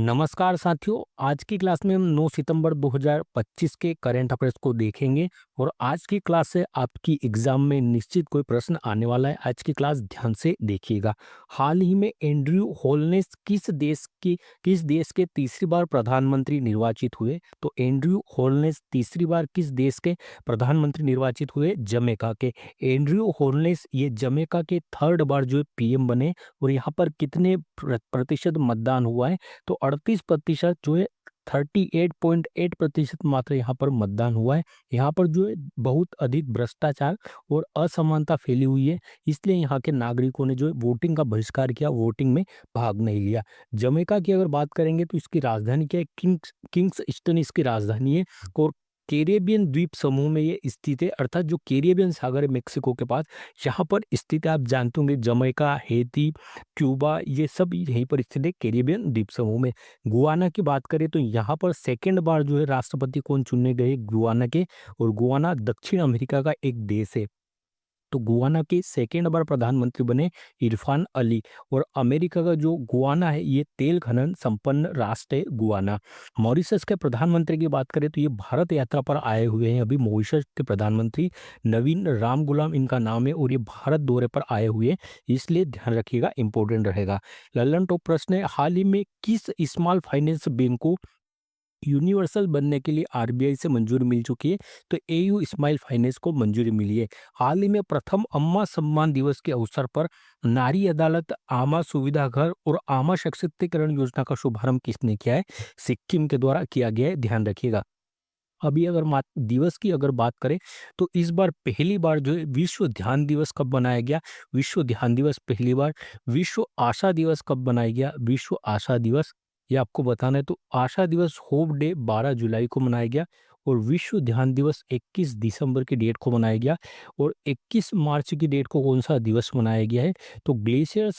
नमस्कार साथियों, आज की क्लास में हम 9 सितंबर 2025 के करंट अफेयर्स को देखेंगे और आज की क्लास से आपकी एग्जाम में निश्चित कोई प्रश्न आने वाला है। आज की क्लास ध्यान से देखिएगा। हाल ही में एंड्रयू होलनेस किस देश के तीसरी बार प्रधानमंत्री निर्वाचित हुए? तो एंड्रयू होलनेस तीसरी बार किस देश के प्रधानमंत्री निर्वाचित हुए? जमैका के। एंड्रयू होलनेस ये जमैका के थर्ड बार जो है पीएम बने और यहाँ पर कितने प्रतिशत मतदान हुआ है? तो 38% जो है 38.8% मात्र यहाँ पर मतदान हुआ है। यहाँ पर जो है बहुत अधिक भ्रष्टाचार और असमानता फैली हुई है, इसलिए यहाँ के नागरिकों ने जो है वोटिंग का बहिष्कार किया, वोटिंग में भाग नहीं लिया। जमैका की अगर बात करेंगे तो इसकी राजधानी क्या है? किंग्स्टन इसकी राजधानी है और कैरेबियन द्वीप समूह में ये स्थित है, अर्थात जो कैरेबियन सागर है मेक्सिको के पास, यहाँ पर स्थित है। आप जानते होंगे जमैका, हैती, क्यूबा ये सब यहीं पर स्थित है कैरेबियन द्वीप समूह में। गुयाना की बात करें तो यहाँ पर सेकंड बार जो है राष्ट्रपति कौन चुने गए? गुयाना के। और गुयाना दक्षिण अमेरिका का एक देश है। तो गुयाना के सेकेंड बार प्रधानमंत्री बने इरफान अली। और अमेरिका का जो गुयाना है ये तेल खनन संपन्न राष्ट्र है गुयाना। मॉरिशस के प्रधानमंत्री की बात करें तो ये भारत यात्रा पर आए हुए हैं अभी। मॉरिशस के प्रधानमंत्री नवीन राम गुलाम इनका नाम है और ये भारत दौरे पर आए हुए हैं, इसलिए ध्यान रखिएगा, इंपॉर्टेंट रहेगा। ललन टॉप प्रश्न है, हाल ही में किस स्मॉल फाइनेंस बैंक को यूनिवर्सल बनने के लिए आरबीआई से मंजूरी मिल चुकी है? तो एयू स्माइल फाइनेंस को मंजूरी मिली है। हाल ही में प्रथम अम्मा सम्मान दिवस के अवसर पर नारी अदालत, आमा सुविधा घर और आमा सशक्तिकरण योजना का शुभारंभ किसने किया है? सिक्किम के द्वारा किया गया है, ध्यान रखिएगा। अभी अगर दिवस की अगर बात करें तो इस बार पहली बार जो है विश्व ध्यान दिवस कब मनाया गया? विश्व ध्यान दिवस पहली बार। विश्व आशा दिवस कब मनाया गया? विश्व आशा दिवस, ये आपको बताना है। तो आशा दिवस होप डे 12 जुलाई को मनाया गया और विश्व ध्यान दिवस 21 दिसंबर की डेट को मनाया गया। और 21 मार्च की डेट को कौन सा दिवस मनाया गया है? तो ग्लेशियर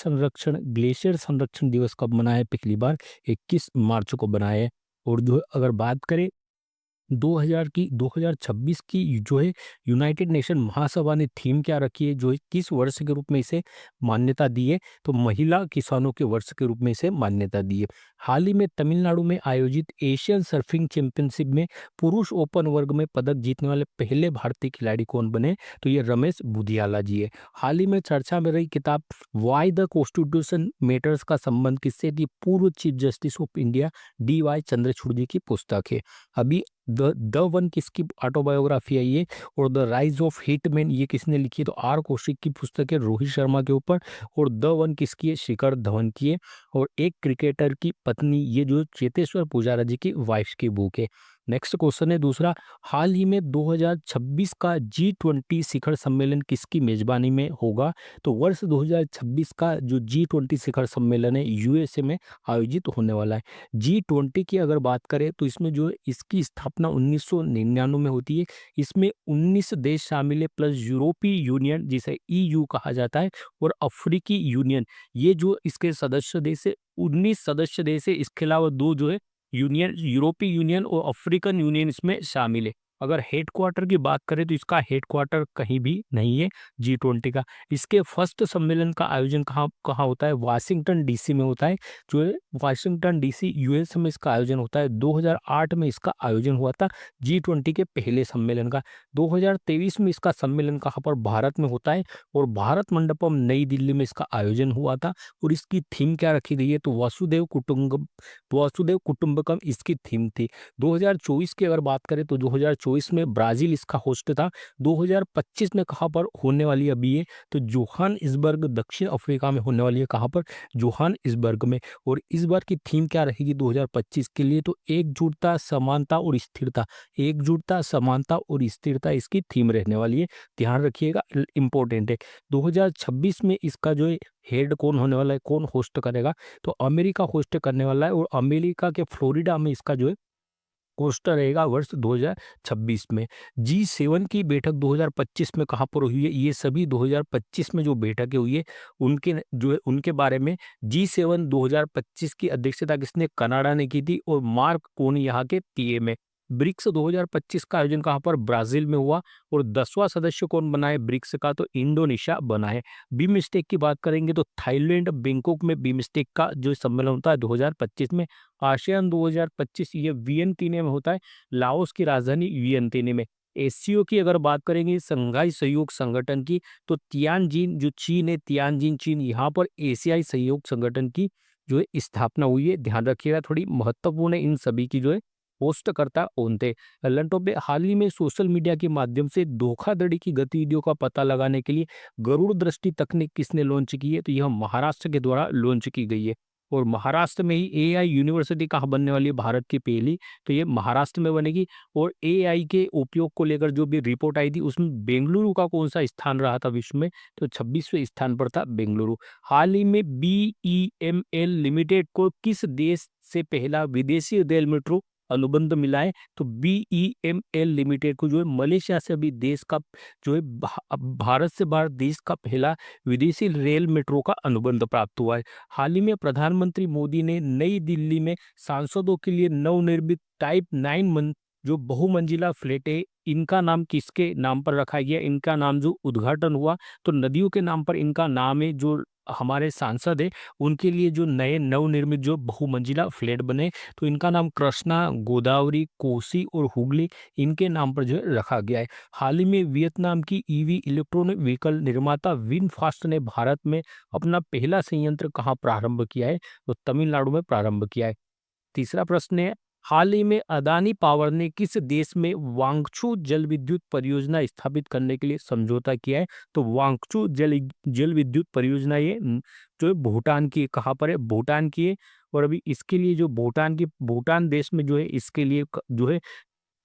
संरक्षण दिवस कब मनाया है पहली बार? 21 मार्च को बनाया है। और जो अगर बात करें 2026 की जो है यूनाइटेड नेशन महासभा ने थीम क्या रखी है, जो है किस वर्ष के रूप में इसे मान्यता दी है? तो महिला किसानों के वर्ष के रूप में इसे मान्यता दी है। हाल ही में तमिलनाडु में आयोजित एशियन सर्फिंग चैंपियनशिप में पुरुष ओपन वर्ग में पदक जीतने वाले पहले भारतीय खिलाड़ी कौन बने? तो ये रमेश बुधियाला जी है। हाल ही में चर्चा में रही किताब वाई द कॉन्स्टिट्यूशन मैटर्स का संबंध किससे? थी पूर्व chief justice of India DY Chandrachud ji की पुस्तक है। अभी द वन किसकी ऑटोबायोग्राफी है ये? और द राइज ऑफ हिटमैन ये किसने लिखी है? तो आर कौशिक की पुस्तक है रोहित शर्मा के ऊपर। और द वन किसकी है? शिखर धवन की है। और एक क्रिकेटर की पत्नी, ये जो चेतेश्वर पुजारा जी की वाइफ की बुक है। नेक्स्ट क्वेश्चन है दूसरा, हाल ही में 2026 का G20 शिखर सम्मेलन किसकी मेजबानी में होगा? तो वर्ष 2026 का जो G20 शिखर सम्मेलन है यूएसए में आयोजित होने वाला है। G20 की अगर बात करें तो इसमें जो है इसकी स्थापना 1999 में होती है। इसमें 19 देश शामिल है प्लस यूरोपीय यूनियन जिसे EU कहा जाता है और अफ्रीकी यूनियन, ये जो इसके सदस्य देश है 19 सदस्य देश है। इसके अलावा दो जो है यूनियन, यूरोपीय यूनियन और अफ्रीकन यूनियन इसमें शामिल है। अगर हेडक्वार्टर की बात करें तो इसका हेडक्वार्टर कहीं भी नहीं है G20 का। इसके फर्स्ट सम्मेलन का आयोजन कहाँ कहाँ होता है? वाशिंगटन DC में होता है। जो है वाशिंगटन DC US में इसका आयोजन होता है। 2008 में इसका आयोजन हुआ था G20 के पहले सम्मेलन का। 2023 में इसका सम्मेलन कहाँ पर? भारत में होता है और भारत मंडपम नई दिल्ली में इसका आयोजन हुआ था। और इसकी थीम क्या रखी गई है? तो वसुदेव कुटुंबकम इसकी थीम थी। 2024 की अगर बात करें तो 2024 में ब्राजील इसका होस्ट था। 2025 में कहाँ पर होने वाली है अभी ये? तो जोहानिसबर्ग दक्षिण अफ्रीका में होने वाली है। कहाँ पर? जोहानिसबर्ग में। और इस बार की थीम क्या रहेगी 2025 के लिए? तो एकजुटता, समानता और स्थिरता। एकजुटता, समानता और स्थिरता इसकी थीम रहने वाली है, ध्यान रखिएगा, इंपॉर्टेंट है। 2026 में इसका जो है हेड कौन होने वाला है, कौन होस्ट करेगा? तो अमेरिका होस्ट करने वाला है और अमेरिका के फ्लोरिडा में इसका जो है होस्ट रहेगा वर्ष 2026 में। G7 की बैठक 2025 में कहाँ पर हुई है? ये सभी 2025 में जो बैठकें हुई है उनके जो है उनके बारे में। G7 2025 की अध्यक्षता किसने? कनाडा ने की थी और मार्क कोनी यहाँ के PM है। ब्रिक्स 2025 का आयोजन कहाँ पर? ब्राजील में हुआ। और 10वां सदस्य कौन बना है ब्रिक्स का? तो इंडोनेशिया बना है। बिमस्टेक की बात करेंगे तो थाईलैंड बैंकॉक में बिमस्टेक का जो सम्मेलन होता है 2025 में। आसियान 2025 ये वियंतिने में होता है, लाओस की राजधानी वियंतिने में। एससीओ की अगर बात करेंगे संघाई सहयोग संगठन की, तो तियानजिन जो चीन है, तियानजिन चीन, यहाँ पर एशियाई सहयोग संगठन की जो है स्थापना हुई है। ध्यान रखिएगा, थोड़ी महत्वपूर्ण है इन सभी की जो है पोस्टकर्ता कौन थे। लंटो पे हाल ही में सोशल मीडिया के माध्यम से धोखाधड़ी की गतिविधियों का पता लगाने के लिए गरुड़ दृष्टि तकनीक किसने लॉन्च की है? तो यह महाराष्ट्र के द्वारा लॉन्च की गई है। और महाराष्ट्र में ही एआई यूनिवर्सिटी कहाँ बनने वाली है भारत की पहली? तो ये महाराष्ट्र में बनेगी। और एआई के उपयोग को लेकर जो भी रिपोर्ट आई थी उसमें बेंगलुरु का कौन सा स्थान रहा था विश्व में? तो 26वें स्थान पर था बेंगलुरु। हाल ही में बीईएमएल लिमिटेड को किस देश से पहला विदेशी रेल मेट्रो अनुबंध मिला है? तो बीईएमएल लिमिटेड को जो है मलेशिया से अभी देश का जो है भारत से बाहर देश का पहला विदेशी रेल मेट्रो का अनुबंध प्राप्त हुआ है। हाल ही में प्रधानमंत्री मोदी ने नई दिल्ली में सांसदों के लिए नवनिर्मित टाइप 9 जो बहुमंजिला फ्लैट है, इनका नाम किसके नाम पर रखा गया? इनका नाम जो उद्घाटन हुआ तो नदियों के नाम पर इनका नाम है। जो हमारे सांसद है उनके लिए जो नए नवनिर्मित जो बहुमंजिला फ्लैट बने, तो इनका नाम कृष्णा, गोदावरी, कोसी और हुगली इनके नाम पर जो है रखा गया है। हाल ही में वियतनाम की ईवी इलेक्ट्रॉनिक व्हीकल निर्माता विनफास्ट ने भारत में अपना पहला संयंत्र कहाँ प्रारंभ किया है? तो तमिलनाडु में प्रारंभ किया है। तीसरा प्रश्न है, हाल ही में अदानी पावर ने किस देश में वांगचू जल विद्युत परियोजना स्थापित करने के लिए समझौता किया है? तो वांगचू जल विद्युत परियोजना ये जो है भूटान की, कहाँ पर है? भूटान की है। और अभी इसके लिए जो भूटान देश में जो है इसके लिए जो है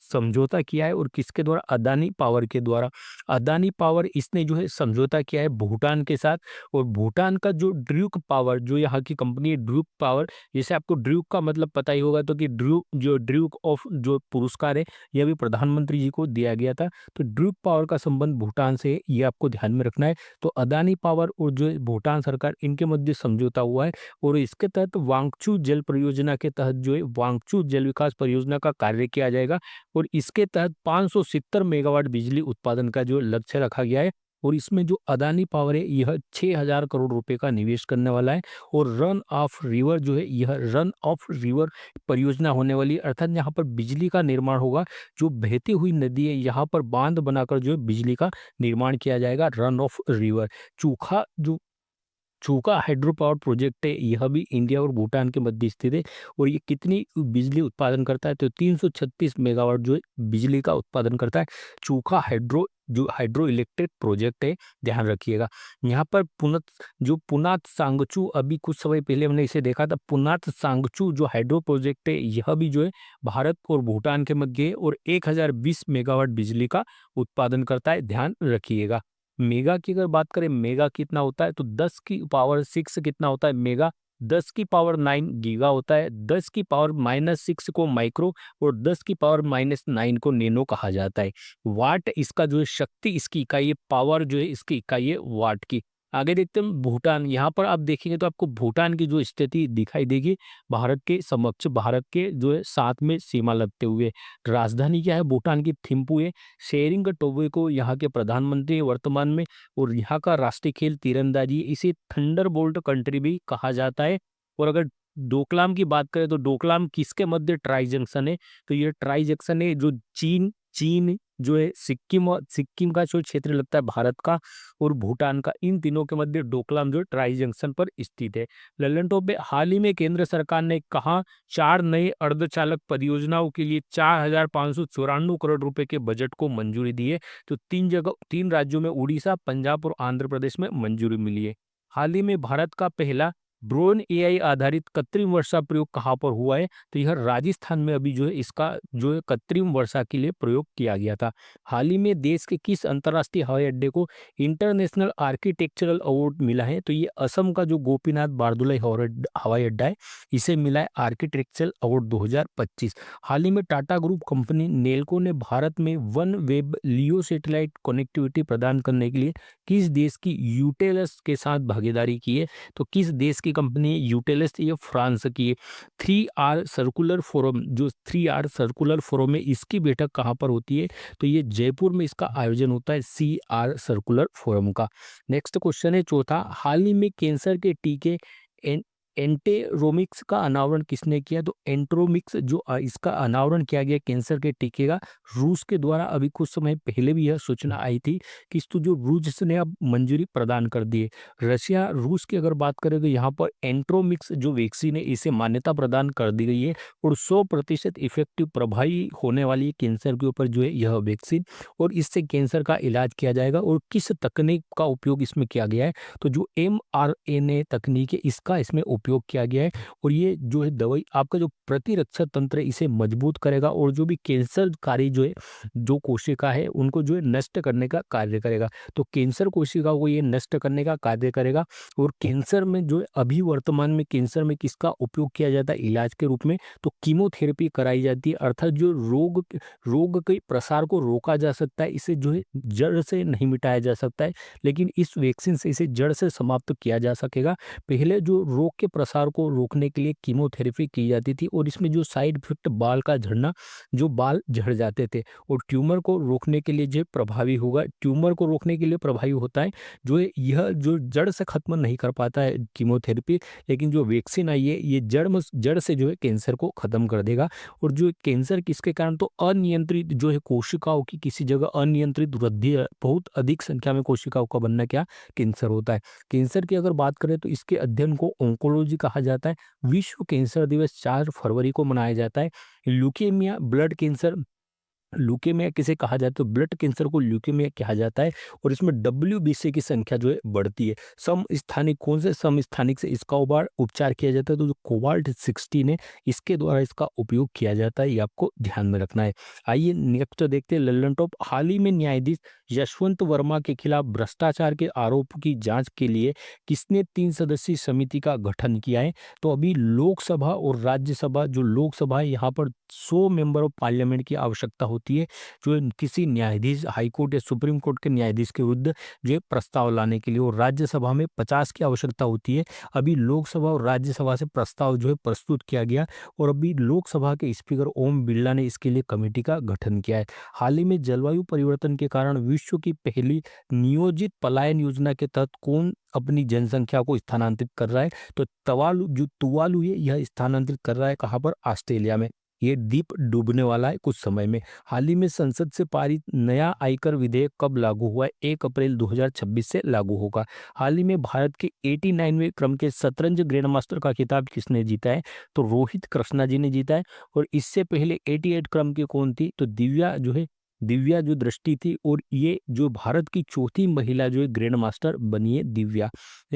समझौता किया है। और किसके द्वारा? अदानी पावर के द्वारा। अदानी पावर इसने जो है समझौता किया है भूटान के साथ। और भूटान का जो ड्यूक पावर जो यहाँ की कंपनी है ड्यूक पावर, जैसे आपको ड्यूक का मतलब पता ही होगा, तो कि ड्यूक ऑफ जो पुरस्कार है यह भी प्रधानमंत्री जी को दिया गया था। तो ड्यूक पावर का संबंध भूटान से है, ये आपको ध्यान में रखना है। तो अदानी पावर और जो भूटान सरकार इनके मध्य समझौता हुआ है। और इसके तहत वांगचू जल परियोजना के तहत जो है वांगचू जल विकास परियोजना का कार्य किया जाएगा। और इसके तहत 570 मेगावाट बिजली उत्पादन का जो लक्ष्य रखा गया है। और इसमें जो अदानी पावर है यह 6,000 करोड़ रुपए का निवेश करने वाला है। और रन ऑफ रिवर जो है यह रन ऑफ रिवर परियोजना होने वाली है, अर्थात यहाँ पर बिजली का निर्माण होगा। जो बहती हुई नदी है यहाँ पर बांध बनाकर जो है बिजली का निर्माण किया जाएगा, रन ऑफ रिवर। चूका हाइड्रो पावर प्रोजेक्ट है, यह भी इंडिया और भूटान के मध्य स्थित है। और ये कितनी बिजली उत्पादन करता है? तो 336 मेगावाट जो है बिजली का उत्पादन करता है। चूका हाइड्रो इलेक्ट्रिक प्रोजेक्ट है, ध्यान रखिएगा। यहाँ पर पुनात सांगचू, अभी कुछ समय पहले हमने इसे देखा था। पुनात सांगचू जो हाइड्रो प्रोजेक्ट है यह भी जो है भारत और भूटान के मध्य है। और 1020 मेगावाट बिजली का उत्पादन करता है, ध्यान रखिएगा। मेगा की अगर बात करें, मेगा कितना होता है? तो 10 की पावर 6 कितना होता है मेगा? 10 की पावर 9 गीगा होता है। 10 की पावर -6 को माइक्रो और 10 की पावर -9 को नैनो कहा जाता है। वाट इसका जो है शक्ति इसकी इकाई है, पावर जो है इसकी इकाई है वाट की। आगे देखते हैं भूटान। यहाँ पर आप देखेंगे तो आपको भूटान की जो स्थिति दिखाई देगी भारत के समक्ष, भारत के जो है साथ में सीमा लगते हुए। राजधानी क्या है भूटान की? थिम्पू है। शेरिंग टोबैगो यहाँ के प्रधानमंत्री हैं वर्तमान में। और यहाँ का राष्ट्रीय खेल तीरंदाजी है। इसे थंडरबोल्ट कंट्री भी कहा जाता है। और अगर डोकलाम की बात करें तो डोकलाम किसके मध्य ट्राई जंक्शन है? तो ये ट्राई जंक्शन है जो चीन चीन जो है सिक्किम का जो क्षेत्र लगता है भारत का और भूटान का, इन तीनों के मध्य डोकलाम जो ट्राई जंक्शन पर स्थित है। लल्लन टॉप पे हाल ही में केंद्र सरकार ने कहा 4 नए अर्धचालक परियोजनाओं के लिए 4,594 करोड़ रुपए के बजट को मंजूरी दी है। तो 3 राज्यों में उड़ीसा, पंजाब और आंध्र प्रदेश में मंजूरी मिली है। हाल ही में भारत का पहला ड्रोन एआई आधारित कृत्रिम वर्षा प्रयोग कहाँ पर हुआ है? तो यह राजस्थान में अभी जो है इसका जो है कृत्रिम वर्षा के लिए प्रयोग किया गया था। हाल ही में देश के किस अंतर्राष्ट्रीय हवाई अड्डे को इंटरनेशनल आर्किटेक्चरल अवार्ड मिला है? तो ये असम का जो गोपीनाथ बारदुलाई हवाई अड्डा है इसे मिला है आर्किटेक्चरल अवार्ड 2025। हाल ही में टाटा ग्रुप कंपनी नेल्को ने भारत में वन वेब लियो सैटेलाइट कनेक्टिविटी प्रदान करने के लिए किस देश की यूटेलस के साथ भागीदारी की है? तो किस देश की कंपनी है यूटेलस? ये फ्रांस की है। 3R सर्कुलर फोरम, जो 3R सर्कुलर फोरम है, इसकी बैठक कहाँ पर होती है? तो ये जयपुर में इसका आयोजन होता है, CR सर्कुलर फोरम का। नेक्स्ट क्वेश्चन है चौथा, हाल ही में कैंसर के टीके एन एंटेरोमिक्स का अनावरण किसने किया? तो एंट्रोमिक्स जो इसका अनावरण किया गया कैंसर के टीके का, रूस के द्वारा। अभी कुछ समय पहले भी यह सूचना आई थी कि इसको जो रूस ने अब मंजूरी प्रदान कर दी है। रशिया रूस की अगर बात करें तो यहाँ पर एंट्रोमिक्स जो वैक्सीन है इसे मान्यता प्रदान कर दी गई है और 100% इफेक्टिव प्रभावी होने वाली है कैंसर के ऊपर जो है यह वैक्सीन, और इससे कैंसर का इलाज किया जाएगा। और किस तकनीक का उपयोग इसमें किया गया है? तो जो mRNA तकनीक है इसका इसमें उपयोग किया गया है, और ये जो है दवाई आपका जो प्रतिरक्षा तंत्र है इसे मजबूत करेगा, और जो भी कैंसरकारी जो है जो कोशिका है उनको जो है नष्ट करने का कार्य करेगा। तो कैंसर कोशिका को ये नष्ट करने का कार्य करेगा। और कैंसर में जो है अभी वर्तमान में कैंसर में किसका उपयोग किया जाता है इलाज के रूप में? तो कीमोथेरेपी कराई जाती है, अर्थात जो रोग के प्रसार को रोका जा सकता है, इसे जो है जड़ से नहीं मिटाया जा सकता है, लेकिन इस वैक्सीन से इसे जड़ से समाप्त किया जा सकेगा। पहले जो रोग के प्रसार को रोकने के लिए कीमोथेरेपी की जाती थी, और इसमें जो साइड इफेक्ट बाल का झड़ना, जो बाल झड़ जाते थे, और ट्यूमर को रोकने के लिए जो प्रभावी होगा, ट्यूमर को रोकने के लिए प्रभावी होता है जो है यह जो जड़ से खत्म नहीं कर पाता है कीमोथेरेपी, लेकिन जो वैक्सीन आई है ये जड़ से जो है कैंसर को खत्म कर देगा। और जो कैंसर किसके कारण? तो अनियंत्रित जो है कोशिकाओं की किसी जगह अनियंत्रित वृद्धि है, बहुत अधिक संख्या में कोशिकाओं का बनना क्या कैंसर होता है। कैंसर की अगर बात करें तो इसके अध्ययन को ओंकोलॉजी कहा जाता है। विश्व कैंसर दिवस 4 फरवरी को मनाया जाता है। ल्यूकेमिया ब्लड कैंसर, ल्यूकेमिया किसे कहा जाता है? तो ब्लड कैंसर को ल्यूकेमिया कहा जाता है, और इसमें WBC की संख्या जो है बढ़ती है। समस्थानिक, कौन से समस्थानिक से इसका उपचार किया जाता है? तो जो कोबाल्ट 16 है इसके द्वारा इसका उपयोग किया जाता है, ये आपको ध्यान में रखना है। आइए नेक्स्ट देखते हैं लल्लन टॉप। हाल ही में न्यायाधीश यशवंत वर्मा के खिलाफ भ्रष्टाचार के आरोप की जांच के लिए किसने 3 सदस्यीय समिति का गठन किया है? तो अभी लोकसभा और राज्यसभा, जो लोकसभा है यहाँ पर 100 मेंबर ऑफ पार्लियामेंट की आवश्यकता होती है, जो किसी न्यायाधीश, हाई कोर्ट या सुप्रीम कोर्ट के न्यायाधीश के विरुद्ध जो है प्रस्ताव लाने के लिए, और राज्यसभा में 50 की आवश्यकता होती है। अभी लोकसभा और राज्यसभा से प्रस्ताव जो है प्रस्तुत किया गया, और अभी लोकसभा के स्पीकर ओम बिरला ने इसके लिए कमेटी का गठन किया है। हाल ही में जलवायु परिवर्तन के कारण विश्व की पहली नियोजित पलायन योजना के तहत कौन अपनी जनसंख्या को स्थानांतरित कर रहा है? तो तुवालू है, यह स्थानांतरित कर रहा है कहाँ पर? ऑस्ट्रेलिया में। ये द्वीप डूबने वाला है कुछ समय में। हाल ही में संसद से पारित नया आयकर विधेयक कब लागू हुआ है? 1 अप्रैल 2026 से लागू होगा। हाल ही में भारत के 89वें क्रम के शतरंज ग्रैंड मास्टर का खिताब किसने जीता है? तो रोहित कृष्णा जी ने जीता है। और इससे पहले 88 क्रम की कौन थी? तो दिव्या जो दृष्टि थी, और ये जो भारत की चौथी महिला जो है ग्रैंड मास्टर बनी है दिव्या।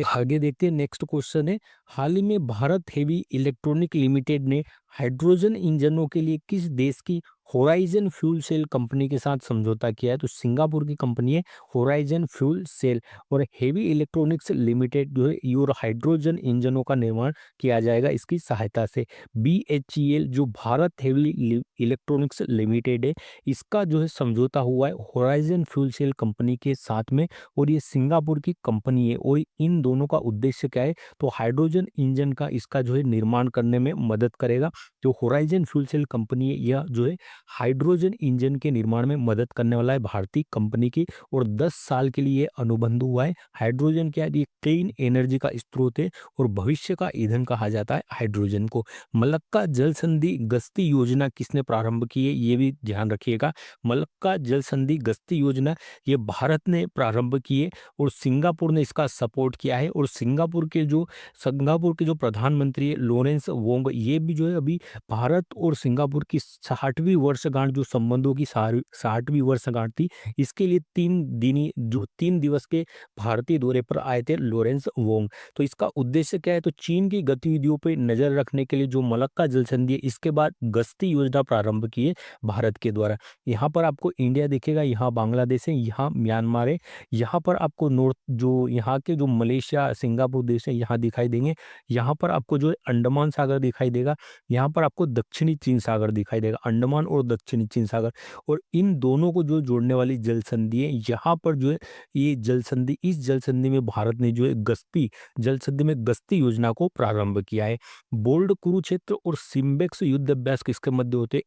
आगे देखते हैं, नेक्स्ट क्वेश्चन है, हाल ही में भारत हेवी इलेक्ट्रॉनिक लिमिटेड ने हाइड्रोजन इंजनों के लिए किस देश की होराइजन फ्यूल सेल कंपनी के साथ समझौता किया है? तो सिंगापुर की कंपनी है होराइजन फ्यूल सेल। और हेवी इलेक्ट्रॉनिक्स लिमिटेड जो है और हाइड्रोजन इंजनों का निर्माण किया जाएगा इसकी सहायता से। BHEL जो भारत हेवी इलेक्ट्रॉनिक्स लिमिटेड है, इसका जो है समझौता हुआ है होराइजन फ्यूल सेल कंपनी के साथ में, और ये सिंगापुर की कंपनी है। और इन दोनों का उद्देश्य क्या है? तो हाइड्रोजन इंजन का इसका जो है निर्माण करने में मदद करेगा। जो होराइजन फ्यूल सेल कंपनी है यह जो है हाइड्रोजन इंजन के निर्माण में मदद करने वाला है भारतीय कंपनी की, और 10 साल के लिए अनुबंध हुआ है। हाइड्रोजन क्या है? ये क्लीन एनर्जी का स्रोत है, और भविष्य का ईंधन कहा जाता है हाइड्रोजन को। मलक्का जल संधि गश्ती योजना किसने प्रारंभ की है? ये भी ध्यान रखिएगा। मलक्का जल संधि गश्ती योजना ये भारत ने प्रारंभ की है, और सिंगापुर ने इसका सपोर्ट किया है। और सिंगापुर के जो प्रधानमंत्री है लॉरेंस वोंग, ये भी जो है अभी भारत और सिंगापुर की 60वीं वर्षगांठ, जो संबंधों की 60वीं वर्षगांठ थी, इसके लिए 3 दिवस के भारतीय दौरे पर आए थे लॉरेंस वोंग। तो इसका उद्देश्य क्या है? तो चीन की गतिविधियों पर नजर रखने के लिए जो मलक्का जल संधि है, इसके बाद गश्ती योजना प्रारंभ की है भारत के द्वारा। यहाँ पर आपको इंडिया दिखेगा, यहाँ बांग्लादेश है, यहाँ म्यांमार है, यहाँ पर आपको नॉर्थ जो यहाँ के जो मलेशिया सिंगापुर देश है यहाँ दिखाई देंगे। यहाँ पर आपको जो है अंडमान सागर दिखाई देगा, यहाँ पर आपको दक्षिणी चीन सागर दिखाई देगा। अंडमान और और दक्षिणी चीन सागर, और इन दोनों को जो जोड़ने वाली जल संधि है, यहाँ पर जो है ये जल संधि, इस जल संधि में भारत ने जो है गस्ती जल संधि में गस्ती योजना को प्रारंभ किया है। बोल्ड कुरुक्षेत्र और सिम्बेक्स युद्ध अभ्यास किसके मध्य होते हैं?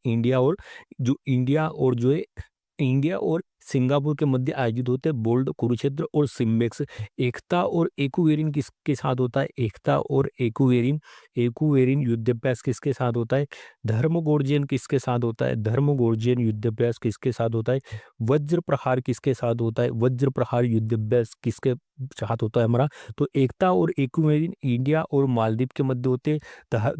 इंडिया और सिंगापुर के मध्य आयोजित होते हैं बोल्ड कुरुक्षेत्र और सिम्बेक्स। एकता और एक्वेरिन किसके साथ होता है? एकता और एक्वेरिन एक्वेरिन युद्धाभ्यास किसके साथ होता है? धर्मगोर्जियन किसके साथ होता है? धर्मगोर्जियन युद्धाभ्यास किसके साथ होता है? वज्र प्रहार किसके साथ होता है? वज्र प्रहार युद्धाभ्यास किसके साथ होता है हमारा? तो एकता और एक्वेरिन इंडिया और मालदीव के मध्य होते हैं।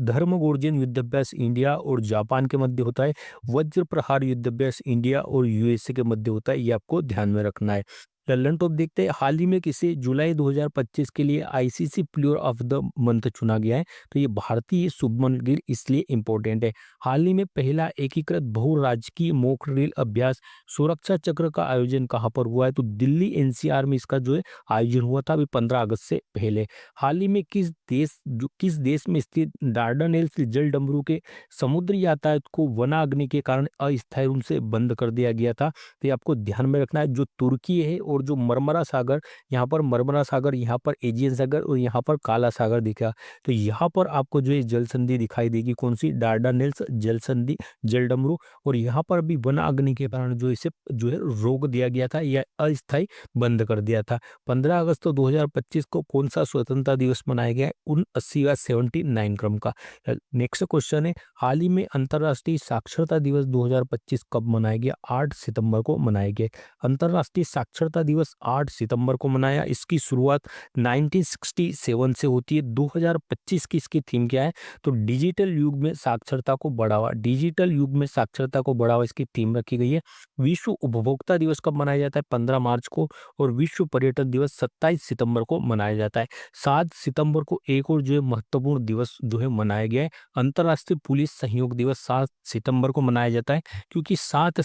धर्मगोर्जियन युद्धाभ्यास इंडिया और जापान के मध्य होता है। वज्र प्रहार युद्धाभ्यास इंडिया और यूएसए के मध्य होता है। ये आपको ध्यान में रखना है। ललन टॉप देखते हैं, हाल ही में किसे जुलाई 2025 के लिए ICC player of the month चुना गया है? तो ये भारतीय शुभमन गिल इसलिए इंपॉर्टेंट है। हाल ही में पहला एकीकृत बहुराजकीय मॉक ड्रिल अभ्यास सुरक्षा चक्र का आयोजन कहाँ पर हुआ है? तो दिल्ली एनसीआर में इसका जो है आयोजन हुआ था अभी 15 अगस्त से पहले। हाल ही में किस देश में स्थित डार्डनेल्स जल डमरू के समुद्री यातायात को वनाग्नि के कारण अस्थायी रूप से बंद कर दिया गया था? तो ये आपको ध्यान में रखना है। जो तुर्की है और जो मरमरा सागर, यहाँ पर मरमरा सागर, यहाँ पर एजियन सागर और यहाँ पर काला सागर दिखा। तो यहाँ पर आपको जो है जल संधि दिखाई देगी, कौन सी? डार्डानेल्स जल संधि जल डमरू। और यहाँ पर भी वनाग्नि के कारण जो इसे जो है रोक दिया गया था या अस्थायी बंद कर दिया था। 15 अगस्त 2025 को कौन सा स्वतंत्रता दिवस मनाया गया है? 79वां 79 क्रम का। नेक्स्ट क्वेश्चन है, हाल ही में अंतर्राष्ट्रीय साक्षरता दिवस 2025 कब मनाया गया? 8 सितंबर को मनाया गया। अंतर्राष्ट्रीय साक्षरता दिवस 8 सितंबर को मनाया। इसकी शुरुआत 1967 से होती है। 2025 की इसकी थीम क्या है? तो डिजिटल युग में साक्षरता को बढ़ावा। डिजिटल युग में साक्षरता को बढ़ावा इसकी थीम रखी गई है। विश्व उपभोक्ता दिवस कब मनाया जाता है? 15 मार्च को। और विश्व पर्यटन दिवस 27 सितंबर को मनाया जाता है। 7 सितंबर को एक और जो है महत्वपूर्ण दिवस जो है मनाया गया है, अंतर्राष्ट्रीय पुलिस सहयोग दिवस 7 सितंबर को मनाया जाता है, क्योंकि 7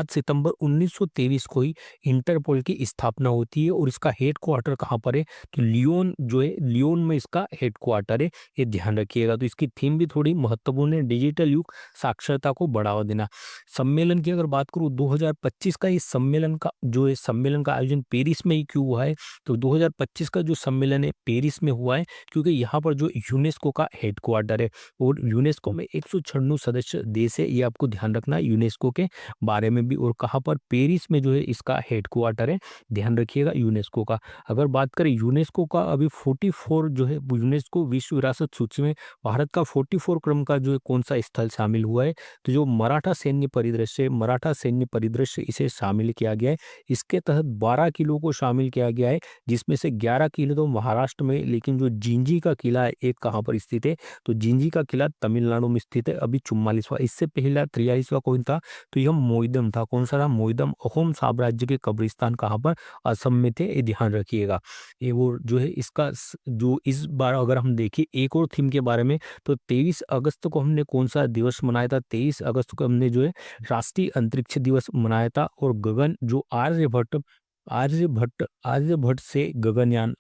सितंबर 1923 को ही इंटरपोल की स्थापना होती है। और इसका हेड क्वार्टर कहाँ पर है? तो लियोन जो है, लियोन में इसका हेड क्वार्टर है, ये ध्यान रखिएगा। तो इसकी थीम भी थोड़ी महत्वपूर्ण है, डिजिटल युग साक्षरता को बढ़ावा देना। सम्मेलन की अगर बात करूँ, 2025 का इस सम्मेलन का आयोजन पेरिस में ही क्यों हुआ है? तो 2025 का जो सम्मेलन है पेरिस में हुआ है, क्योंकि यहाँ पर जो यूनेस्को का हेड क्वार्टर है, और यूनेस्को में 196 सदस्य देश है, ये आपको ध्यान रखना है यूनेस्को के बारे में भी। और कहाँ पर? पेरिस में जो है इसका हेड क्वार्टर है, ध्यान रखिएगा यूनेस्को का। अगर बात करें यूनेस्को का, अभी 44 जो है यूनेस्को विश्व विरासत सूची में भारत का 44 क्रम का जो है कौन सा स्थल शामिल हुआ है? तो जो मराठा सैन्य परिदृश्य इसे शामिल किया गया है। इसके तहत 12 किलो को शामिल किया गया है, जिसमें से 11 किले तो महाराष्ट्र में, लेकिन जो जिंजी का किला है एक कहाँ पर स्थित है? तो जिंजी का किला तमिलनाडु में स्थित है, अभी 44वां। इससे पहला 43वां कौन था? तो यह मोइदम था। कौन सा था? मोइदम। अहोम साम्राज्य के कब्रिस्तान कहाँ पर? असम में थे, ये ध्यान रखिएगा। ये वो जो है इसका जो इस बार अगर हम देखें एक और थीम के बारे में, तो 23 अगस्त को हमने कौन सा दिवस मनाया था? 23 अगस्त को हमने जो है राष्ट्रीय अंतरिक्ष दिवस मनाया था। और गगन जो आर्यभट्ट से गगनयान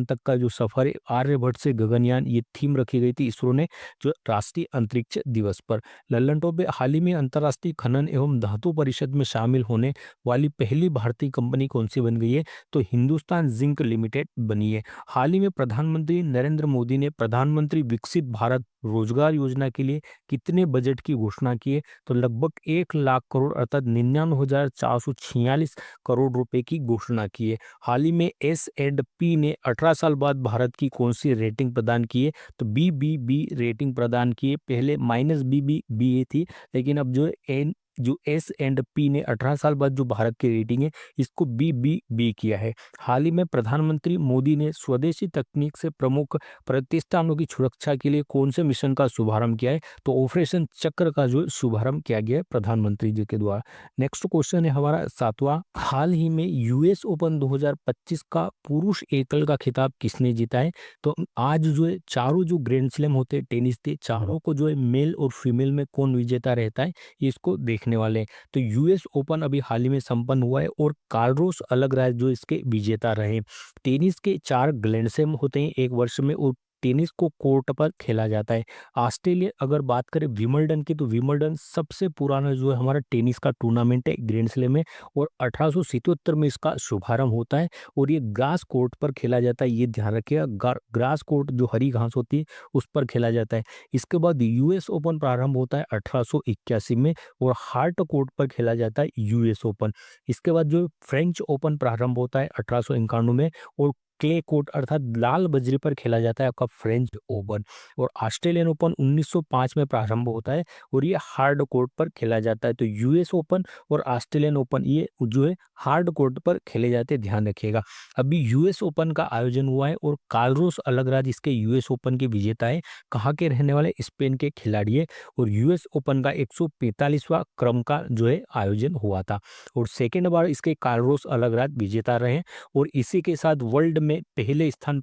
तक का जो सफर है, आर्यभट्ट से गगनयान, ये थीम रखी गई थी इसरो ने जो राष्ट्रीय अंतरिक्ष दिवस पर। लल्लन टॉप पे, हाल ही में अंतर्राष्ट्रीय खनन एवं धातु परिषद में शामिल होने वाली पहली भारतीय कंपनी कौन सी बन गई है? तो हिंदुस्तान जिंक लिमिटेड बनी है। हाल ही में प्रधानमंत्री नरेंद्र मोदी ने प्रधानमंत्री विकसित भारत रोजगार योजना के लिए कितने बजट की घोषणा की है? तो लगभग 1 लाख करोड़ अर्थात 99,446 करोड़ रुपए की घोषणा की है। हाल ही में S&P ने 18 साल बाद भारत की कौन सी रेटिंग प्रदान की है? तो BBB रेटिंग प्रदान की है। पहले -BBB थी, लेकिन अब जो S&P ने 18 साल बाद जो भारत की रेटिंग है इसको BBB किया है। हाल ही में प्रधानमंत्री मोदी ने स्वदेशी तकनीक से प्रमुख प्रतिष्ठानों की सुरक्षा के लिए कौन से मिशन का शुभारंभ किया है? तो ऑपरेशन चक्र का जो शुभारंभ किया गया है प्रधानमंत्री जी के द्वारा। नेक्स्ट क्वेश्चन है हमारा 7वां, हाल ही में यूएस ओपन 2025 का पुरुष एकल का खिताब किसने जीता है? तो आज जो है चारों जो ग्रैंड स्लैम होते हैं टेनिस के, चारों को जो है मेल और फीमेल में कौन विजेता रहता है, ये इसको देखने वाले हैं। तो यूएस ओपन अभी हाल ही में संपन्न हुआ है और कार्लोस अलकराज जो इसके विजेता रहे। टेनिस के 4 ग्रैंड स्लैम होते हैं एक वर्ष में, और टेनिस को कोर्ट पर खेला जाता है। ऑस्ट्रेलिया अगर बात करें विंबलडन की, तो विंबलडन सबसे पुराना जो है हमारा टेनिस का टूर्नामेंट है ग्रैंड स्लैम में, और 1877 में इसका शुभारंभ होता है और ये ग्रास कोर्ट पर खेला जाता है। ये ध्यान रखिएगा, ग्रास कोर्ट जो हरी घास होती है उस पर खेला जाता है। इसके बाद यूएस ओपन प्रारंभ होता है 1881 में और हार्ट कोर्ट पर खेला जाता है यूएस ओपन। इसके बाद जो फ्रेंच ओपन प्रारंभ होता है 1891 में और क्ले कोर्ट अर्थात लाल बजरी पर खेला जाता है आपका फ्रेंच ओपन। और ऑस्ट्रेलियन ओपन 1905 में प्रारंभ होता है और ये हार्ड कोर्ट पर खेला जाता है। तो यूएस ओपन और ऑस्ट्रेलियन ओपन ये जो है हार्ड कोर्ट पर खेले जाते हैं, ध्यान रखिएगा। अभी यूएस ओपन का आयोजन हुआ है और कार्लोस अलगराज इसके यूएस ओपन के विजेता है। कहाँ के रहने वाले? स्पेन के खिलाड़ी है। और यूएस ओपन का 145वां क्रम का जो है आयोजन हुआ था और सेकेंड बार इसके कार्लोस अलगराज विजेता रहे। और इसी के साथ वर्ल्ड में पहले स्थान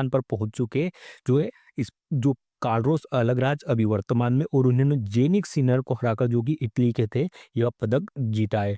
पर पहुंच चुके जो है इस जो कार्लोस अलगराज अभी वर्तमान में, और उन्होंने जेनिक सिनर को हराकर, जो कि इटली के थे, यह पदक जीता है।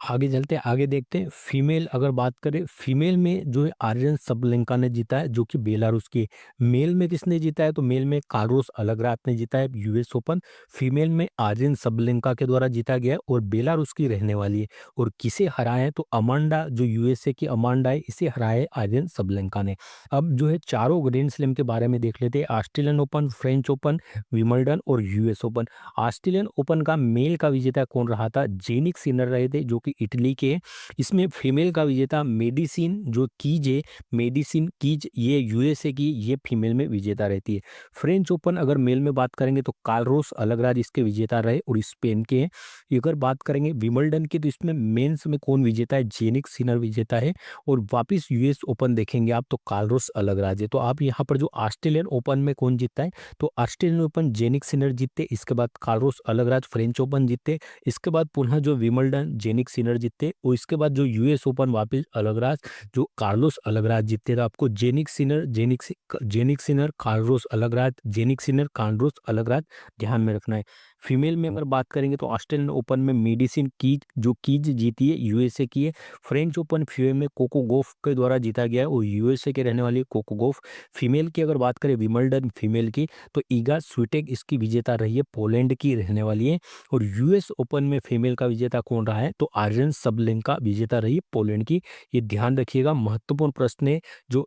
आगे चलते हैं, आगे देखते हैं फीमेल। अगर बात करें फीमेल में जो है आर्यन सबलेंका ने जीता है, जो कि बेलारूस की। मेल में किसने जीता है? तो मेल में कार्लोस अलगराज ने जीता है यूएस ओपन। फीमेल में आर्यन सबलेंका के द्वारा जीता गया है और बेलारूस की रहने वाली है। और किसे हराया है? तो अमांडा, जो यूएसए की अमांडा है, इसे हराया है आर्यन सबलेंका ने। अब जो है चारों ग्रैंड स्लैम के बारे में देख लेते हैं। Australian open, French open, Wimbledon और यूएस ओपन। ऑस्ट्रेलियन ओपन का मेल का विजेता कौन रहा था? जेनिक सिनर रहे थे, जो कि इटली के। इसमें फीमेल का विजेता मेडिसिन जो कीज है, मेडिसिन कीज, ये यूएसए की, ये फीमेल में विजेता रहती है। फ्रेंच ओपन अगर मेल में बात करेंगे तो कार्लोस अलगराज इसके विजेता रहे और स्पेन के हैं। अगर बात करेंगे विंबलडन की, तो इसमें मेंस में कौन विजेता है? जेनिक सिनर विजेता है। और वापिस यूएस ओपन देखेंगे आप तो कार्लोस अलगराज है। तो आप यहाँ पर जो ऑस्ट्रेलियन ओपन में कौन जीतता है? तो ऑस्ट्रेलियन ओपन जेनिक सिनर जीतते, इसके बाद कार्लोस अलगराज फ्रेंच ओपन जीतते, इसके बाद पुनः जो विंबलडन जेनिक सिनर जीतते, और इसके बाद जो यूएस ओपन वापस अलगराज जो कार्लोस अलगराज जीतते। तो आपको Jannik Sinner Carlos Alcaraz, Jannik Sinner Carlos Alcaraz ध्यान में रखना है। फीमेल में अगर बात करेंगे तो ऑस्ट्रेलियन ओपन में मेडिसिन कीज, जो कीज जीती है यूएसए की है। फ्रेंच ओपन फीमेल में कोको गोफ के द्वारा जीता गया है और यूएसए के रहने वाली कोको गोफ। फीमेल की अगर बात करें विंबलडन फीमेल की, तो ईगा स्विटेक इसकी विजेता रही है, पोलैंड की रहने वाली है। और यूएस ओपन में फीमेल का विजेता कौन रहा है? तो आर्यन सबलेंका विजेता रही है, पोलैंड की। ये ध्यान रखिएगा, महत्वपूर्ण प्रश्न है। जो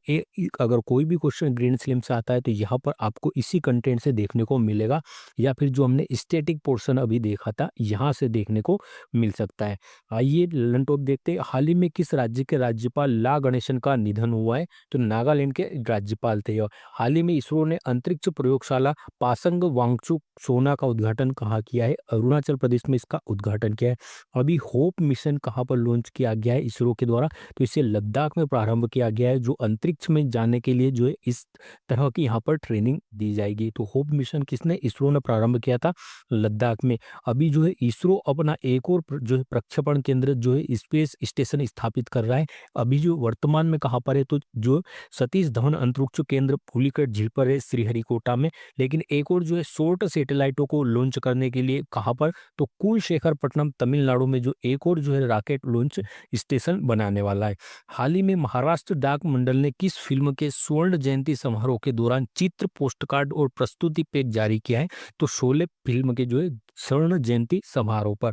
अगर कोई भी क्वेश्चन ग्रैंड स्लैम से आता है तो यहाँ पर आपको इसी कंटेंट से देखने को मिलेगा, या फिर जो हमने स्टैटिक पोर्शन अभी देखा था यहाँ से देखने को मिल सकता है। आइए ललन टॉप देखते हैं। हाल ही में किस राज्य के राज्यपाल ला गणेशन का निधन हुआ है? तो नागालैंड के राज्यपाल थे। हाल ही में इसरो ने अंतरिक्ष प्रयोगशाला पासंग वांगचुक सोना का उद्घाटन कहाँ किया है? अरुणाचल प्रदेश में इसका उद्घाटन किया है। अभी होप मिशन कहाँ पर लॉन्च किया गया है इसरो के द्वारा? तो इसे लद्दाख में प्रारंभ किया गया है, जो अंतरिक्ष में जाने के लिए जो है इस तरह की यहाँ पर ट्रेनिंग दी जाएगी। तो होप मिशन किसने? इसरो ने प्रारंभ किया था लद्दाख में। अभी जो है इसरो अपना एक और जो है प्रक्षेपण केंद्र जो है स्पेस स्टेशन स्थापित कर रहा है। अभी जो वर्तमान में कहाँ पर है? तो जो सतीश धवन अंतरिक्ष केंद्र पुलिकट झील पर है, श्रीहरिकोटा में। लेकिन एक और जो है शॉर्ट सैटेलाइटों को लॉन्च करने के लिए कहाँ पर? तो कुलशेखरपट्टनम तमिलनाडु में जो एक और जो है रॉकेट लॉन्च स्टेशन बनाने वाला है। हाल ही में महाराष्ट्र डाक मंडल ने किस फिल्म के स्वर्ण जयंती समारोह के दौरान चित्र, पोस्टकार्ड और प्रस्तुति पैक जारी किया है? तो शोले फिल्म के जो है स्वर्ण जयंती समारोह पर।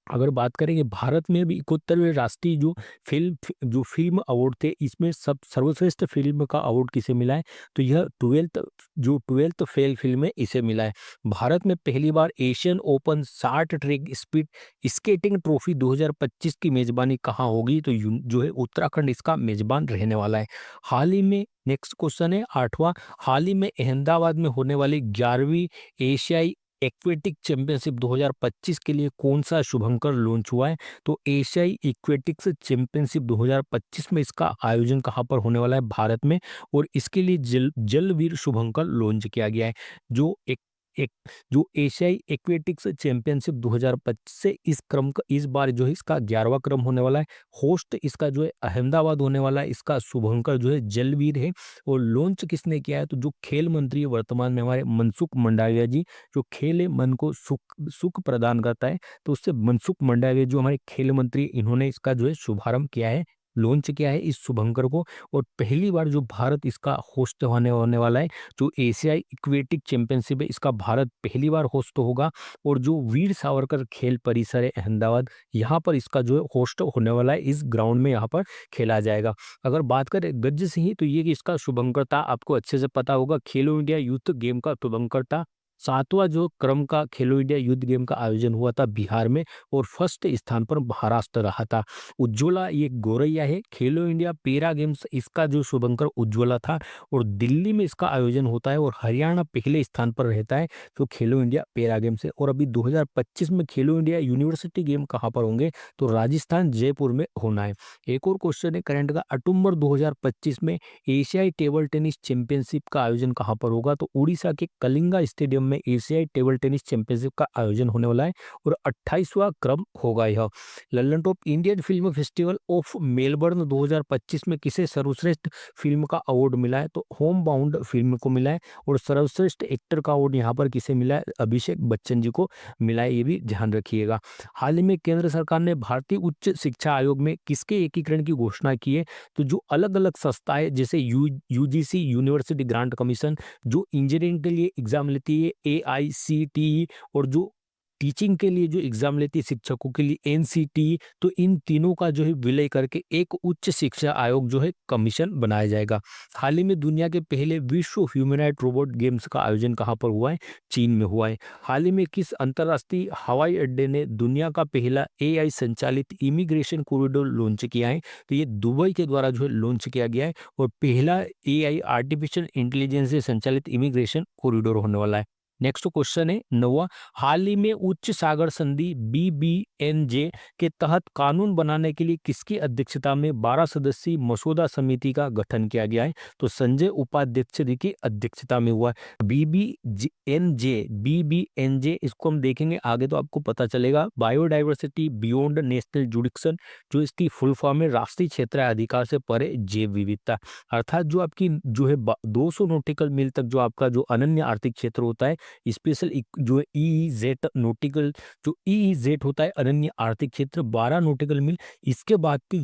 अगर बात करेंगे भारत में भी 71वें राष्ट्रीय जो फिल्म अवार्ड थे, इसमें सब सर्वश्रेष्ठ फिल्म का अवार्ड किसे मिला है? तो यह ट्वेल्थ फेल फिल्म है, इसे मिला है। भारत में पहली बार Asian open short track speed skating trophy 2025 की मेजबानी कहाँ होगी? तो जो है उत्तराखंड इसका मेजबान रहने वाला है। हाल ही में नेक्स्ट क्वेश्चन है 8वां। हाल ही में अहमदाबाद में होने वाली 11वीं एशियाई एक्वेटिक चैंपियनशिप 2025 के लिए कौन सा शुभंकर लॉन्च हुआ है? तो एशियाई एक्वेटिक्स चैंपियनशिप 2025 में इसका आयोजन कहाँ पर होने वाला है? भारत में। और इसके लिए जलवीर शुभंकर लॉन्च किया गया है। जो एक एक जो एशियाई एक्वेटिक्स चैंपियनशिप 2025 से इस बार जो है इसका 11वां क्रम होने वाला है। होस्ट इसका जो है अहमदाबाद होने वाला है। इसका शुभंकर जो है जलवीर है। और लॉन्च किसने किया है? तो जो खेल मंत्री है वर्तमान में हमारे मनसुख मंडाविया जी, जो खेल है मन को सुख प्रदान करता है, तो उससे मनसुख मंडाविया जो हमारे खेल मंत्री, इन्होंने इसका जो है शुभारंभ किया है लॉन्च किया है इस शुभंकर को, और पहली बार जो भारत इसका होस्ट होने वाला है, जो एशियाई इक्वेटिक चैंपियनशिप है इसका भारत पहली बार होस्ट होगा। और जो वीर सावरकर खेल परिसर है अहमदाबाद, यहाँ पर इसका जो है होस्ट होने वाला है, इस ग्राउंड में यहाँ पर खेला जाएगा। अगर बात करें गज सिंह, तो ये कि इसका शुभंकर था, आपको अच्छे से पता होगा, खेलो इंडिया यूथ गेम का शुभंकर था। 7वां जो क्रम का खेलो इंडिया यूथ गेम का आयोजन हुआ था बिहार में, और फर्स्ट स्थान पर महाराष्ट्र रहा था। उज्ज्वला ये गोरैया है, खेलो इंडिया पैरा गेम्स इसका जो शुभंकर उज्ज्वला था, और दिल्ली में इसका आयोजन होता है, और हरियाणा पहले स्थान पर रहता है जो खेलो इंडिया पैरा गेम्स है। और अभी 2025 में खेलो इंडिया यूनिवर्सिटी गेम कहाँ पर होंगे, तो राजस्थान जयपुर में होना है। एक और क्वेश्चन है करंट का, अक्टूबर 2025 में एशियाई टेबल टेनिस चैंपियनशिप का आयोजन कहाँ पर होगा, तो उड़ीसा के कलिंगा स्टेडियम में एशियाई टेबल टेनिस चैंपियनशिप का आयोजन होने वाला है, और 28वां क्रम होगा यह। Lallan top Indian film festival of Melbourne 2025 में किसे सर्वश्रेष्ठ फिल्म का अवार्ड मिला है, तो होम बाउंड फिल्म को मिला है। और सर्वश्रेष्ठ एक्टर का अवार्ड यहाँ पर किसे मिला है, अभिषेक बच्चन जी को मिला है, ये भी ध्यान रखिएगा। हाल ही में केंद्र सरकार ने भारतीय उच्च शिक्षा आयोग में किसके एकीकरण की घोषणा की है, तो जो अलग अलग संस्थाएं जैसे यूजीसी यूनिवर्सिटी ग्रांट कमीशन, जो इंजीनियरिंग के लिए एग्जाम लेती है एआईसीटीई, और जो टीचिंग के लिए जो एग्जाम लेती है शिक्षकों के लिए एनसीटी, तो इन तीनों का जो है विलय करके एक उच्च शिक्षा आयोग जो है कमीशन बनाया जाएगा। हाल ही में दुनिया के पहले विश्व ह्यूमनॉइड रोबोट गेम्स का आयोजन कहाँ पर हुआ है, चीन में हुआ है। हाल ही में किस अंतर्राष्ट्रीय हवाई अड्डे ने दुनिया का पहला एआई संचालित इमिग्रेशन कॉरिडोर लॉन्च किया है, तो ये दुबई के द्वारा जो है लॉन्च किया गया है, और पहला एआई आर्टिफिशियल इंटेलिजेंस से संचालित इमिग्रेशन कॉरिडोर होने वाला है। नेक्स्ट क्वेश्चन है 9वां, हाल ही में उच्च सागर संधि बीबीएनजे के तहत कानून बनाने के लिए किसकी अध्यक्षता में 12 सदस्यीय मसौदा समिति का गठन किया गया है, तो संजय उपाध्यक्ष जी की अध्यक्षता में हुआ है। बीबीएनजे इसको हम देखेंगे आगे तो आपको पता चलेगा, बायोडाइवर्सिटी बियॉन्ड नेशनल जुडिक्शन, जो इसकी फुल फॉर्म है राष्ट्रीय क्षेत्रीय अधिकार से परे जैव विविधता। अर्थात जो आपकी जो है 200 नॉटिकल मील तक जो आपका जो अनन्य आर्थिक क्षेत्र होता है, स्पेशल जो ईईजेड नॉटिकल, जो ईईजेड होता है अनन्य आर्थिक क्षेत्र 12 नॉटिकल मील, इसके बाद की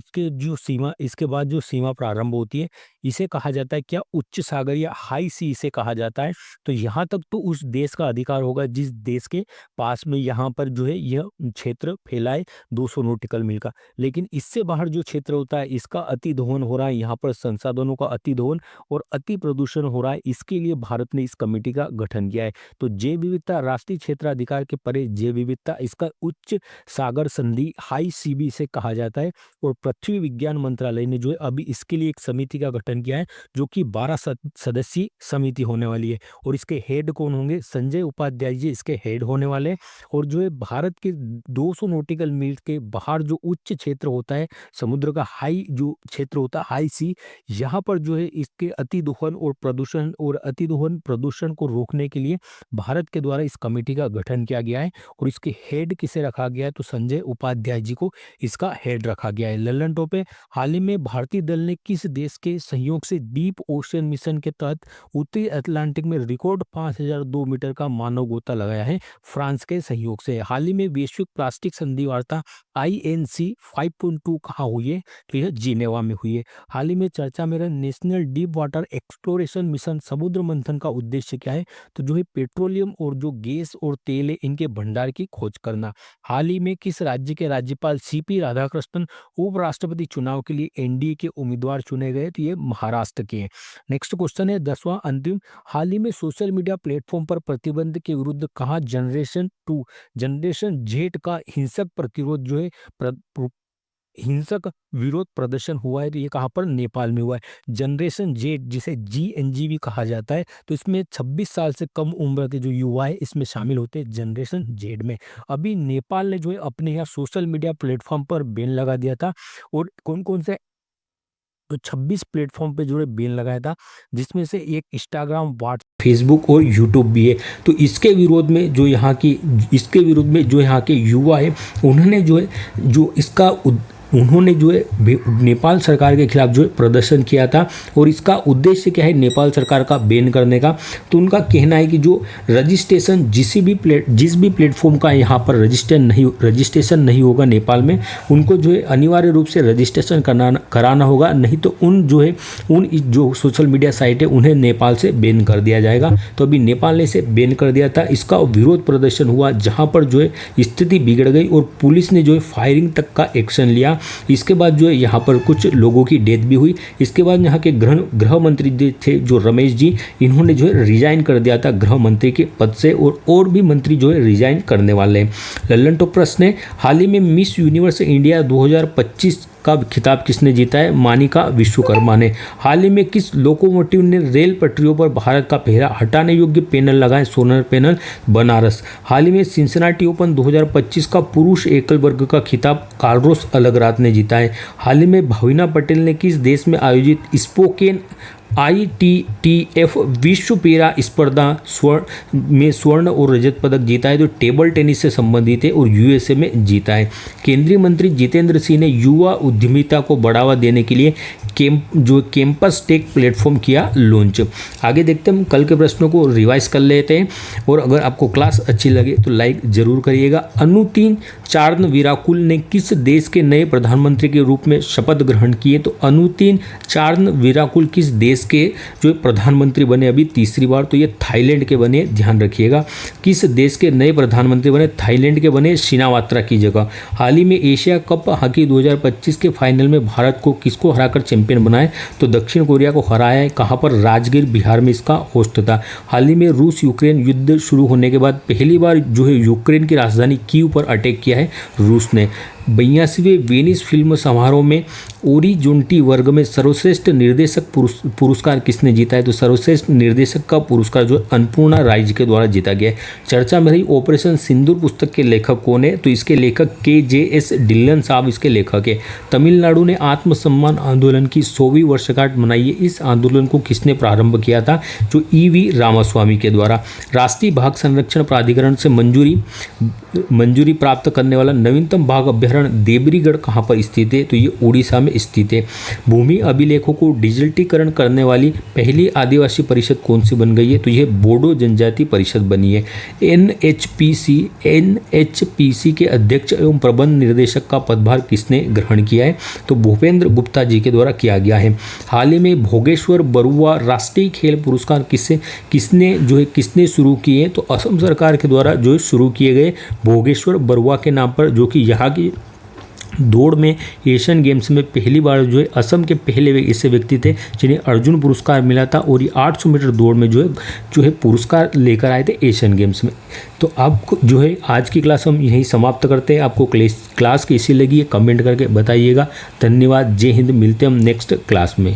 इसके बाद जो सीमा प्रारंभ होती है, इसे कहा जाता है क्या, उच्च सागर या हाई सी इसे कहा जाता है। तो यहाँ तक तो उस देश का अधिकार होगा जिस देश के पास में यहाँ पर जो है यह क्षेत्र फैला है 200 नॉटिकल मील का। लेकिन इससे बाहर जो क्षेत्र होता है इसका अति दोहन हो रहा है, यहाँ पर संसाधनों का अति दोहन और अति प्रदूषण हो रहा है, इसके लिए भारत ने इस कमेटी का गठन किया है। तो जैव विविधता राष्ट्रीय क्षेत्राधिकार के परे जैव विविधता, इसका उच्च सागर संधि हाई सीबी से कहा जाता है। और पृथ्वी विज्ञान मंत्रालय ने जो है अभी इसके लिए एक समिति का गठन किया है, जो कि 12 सदस्यीय समिति होने वाली है, और इसके हेड कौन होंगे, संजय उपाध्याय जी इसके हेड होने वाले हैं। और जो है भारत के 200 नॉटिकल मील के बाहर जो उच्च क्षेत्र होता है समुद्र का, हाई जो क्षेत्र होता है हाई सी, यहाँ पर जो है इसके अति दोहन प्रदूषण को रोकने के लिए भारत के द्वारा इस कमेटी का गठन किया गया है। और इसके हेड किसे रखा गया है, तो संजय उपाध्याय जी को इसका हेड रखा गया है। लल्लन टॉप, हाल ही में भारतीय दल ने किस देश के सहयोग से डीप ओशन मिशन के तहत उत्तरी अटलांटिक में रिकॉर्ड 5002 मीटर का मानव गोता लगाया है, फ्रांस के सहयोग से। हाल ही में वैश्विक प्लास्टिक संधि वार्ता INC 5.2 कहाँ हुई है, तो यह जिनेवा में हुई है। हाल ही में चर्चा में रहा national deep water exploration mission समुद्र मंथन का उद्देश्य क्या है, तो जो है पेट्रोलियम और जो गैस और तेल है इनके भंडार की खोज करना। हाल ही में किस राज्य के राज्यपाल CP राधाकृष्णन उपराष्ट्रपति चुनाव के लिए NDA के उम्मीदवार चुने गए, तो ये महाराष्ट्र के हैं। नेक्स्ट क्वेश्चन है 10वां अंतिम, हाल ही में सोशल मीडिया प्लेटफॉर्म पर प्रतिबंध के विरुद्ध कहा जनरेशन Z का हिंसक प्रतिरोध जो है हिंसक विरोध प्रदर्शन हुआ है, तो ये कहाँ पर, नेपाल में हुआ है। जनरेशन Z जिसे GNG भी कहा जाता है, तो इसमें 26 साल से कम उम्र के जो युवा है इसमें शामिल होते हैं जनरेशन Z में। अभी नेपाल ने जो है अपने यहाँ सोशल मीडिया प्लेटफॉर्म पर बैन लगा दिया था, और कौन कौन से, तो 26 प्लेटफॉर्म पे जो है बैन लगाया था, जिसमें से एक इंस्टाग्राम, व्हाट्सएप, फेसबुक और यूट्यूब भी है। तो इसके विरोध में जो यहाँ के युवा है उन्होंने जो है जो इसका उन्होंने जो है नेपाल सरकार के खिलाफ जो है प्रदर्शन किया था और इसका उद्देश्य क्या है नेपाल सरकार का बैन करने का। तो उनका कहना है कि जो रजिस्ट्रेशन जिस भी प्लेटफॉर्म का यहाँ पर रजिस्ट्रेशन नहीं होगा नेपाल में, उनको जो है अनिवार्य रूप से रजिस्ट्रेशन कराना होगा, नहीं तो उन जो सोशल मीडिया साइट है उन्हें नेपाल से बैन कर दिया जाएगा। तो अभी नेपाल ने इसे बैन कर दिया था, इसका विरोध प्रदर्शन हुआ जहाँ पर जो है स्थिति बिगड़ गई और पुलिस ने जो है फायरिंग तक का एक्शन लिया। इसके बाद जो है यहाँ पर कुछ लोगों की डेथ भी हुई। इसके बाद यहाँ के गृह मंत्री थे जो रमेश जी, इन्होंने जो है रिजाइन कर दिया था गृह मंत्री के पद से और भी मंत्री जो है रिजाइन करने वाले हैं। लल्लन टॉप प्रश्न है, हाल ही में मिस यूनिवर्स इंडिया 2025 का खिताब किसने जीता है? मानिका विश्वकर्मा ने। हाल ही में किस लोकोमोटिव ने रेल पटरियों पर भारत का पहला हटाने योग्य पैनल लगाए? Solar panel, Banaras. हाल ही में सिंसिनाटी ओपन 2025 का पुरुष एकल वर्ग का खिताब कार्लोस अलगरात ने जीता है। हाल ही में भाविना पटेल ने किस देश में आयोजित स्पोकेन ITTF विश्व पेरा स्पर्धा में स्वर्ण और रजत पदक जीता है, जो टेबल टेनिस से संबंधित है और USA में जीता है। केंद्रीय मंत्री जितेंद्र सिंह ने युवा उद्यमिता को बढ़ावा देने के लिए कैंपस टेक प्लेटफॉर्म किया लॉन्च। आगे देखते हैं, हम कल के प्रश्नों को रिवाइज कर लेते हैं और अगर आपको क्लास अच्छी लगे तो लाइक जरूर करिएगा। अनुतिन चार्नविराकुल ने किस देश के नए प्रधानमंत्री के रूप में शपथ ग्रहण किए? तो अनुतिन चार्नविराकुल किस देश के जो प्रधानमंत्री बने अभी तीसरी बार? तो ये थाईलैंड के बने, ध्यान रखिएगा। किस देश के नए प्रधानमंत्री बने? थाईलैंड के बने, शिनावात्रा की जगह। हाल ही में एशिया कप हॉकी 2025 के फाइनल में भारत को किसको हराकर चैंपियन बनाए? तो दक्षिण कोरिया को हराया है। कहाँ पर? राजगीर, बिहार में इसका होस्ट था। हाल ही में रूस यूक्रेन युद्ध शुरू होने के बाद पहली बार जो है यूक्रेन की राजधानी कीव पर अटैक किया है रूस ने। 82वें वेनिस फिल्म समारोह में ओरिजोंटी वर्ग में सर्वश्रेष्ठ निर्देशक पुरस्कार किसने जीता है? तो सर्वश्रेष्ठ निर्देशक का पुरस्कार जो अन्नपूर्णा राय के द्वारा जीता गया है। चर्चा में रही ऑपरेशन सिंदूर पुस्तक के लेखक कौन है? तो इसके लेखक KJS डिल्लन साहब इसके लेखक है। तमिलनाडु ने आत्मसम्मान आंदोलन की 100वीं वर्षगांठ मनाई है। इस आंदोलन को किसने प्रारंभ किया था? जो EV रामास्वामी के द्वारा। राष्ट्रीय बाघ संरक्षण प्राधिकरण से मंजूरी प्राप्त करने वाला नवीनतम बाघ अभ्यारण्य देवरीगढ़ कहाँ पर स्थित है? तो ये उड़ीसा में स्थित है। भूमि अभिलेखों को डिजिटलीकरण करने वाली पहली आदिवासी परिषद कौन सी बन गई है? तो यह बोडो जनजाति परिषद बनी है। NHPC के अध्यक्ष एवं प्रबंध निर्देशक का पदभार किसने ग्रहण किया है? तो भूपेंद्र गुप्ता जी के द्वारा किया गया है। हाल ही में भोगेश्वर बरुआ राष्ट्रीय खेल पुरस्कार किसने शुरू किए? तो असम सरकार के द्वारा जो शुरू किए गए भोगेश्वर बरुआ के नाम पर, जो कि यहाँ की दौड़ में एशियन गेम्स में पहली बार जो है असम के पहले ऐसे व्यक्ति थे जिन्हें अर्जुन पुरस्कार मिला था और ये 800 मीटर दौड़ में जो है पुरस्कार लेकर आए थे एशियन गेम्स में। तो आपको जो है आज की क्लास हम यहीं समाप्त करते हैं। आपको क्लास कैसी लगी है कमेंट करके बताइएगा। धन्यवाद, जय हिंद। मिलते हैं हम नेक्स्ट क्लास में।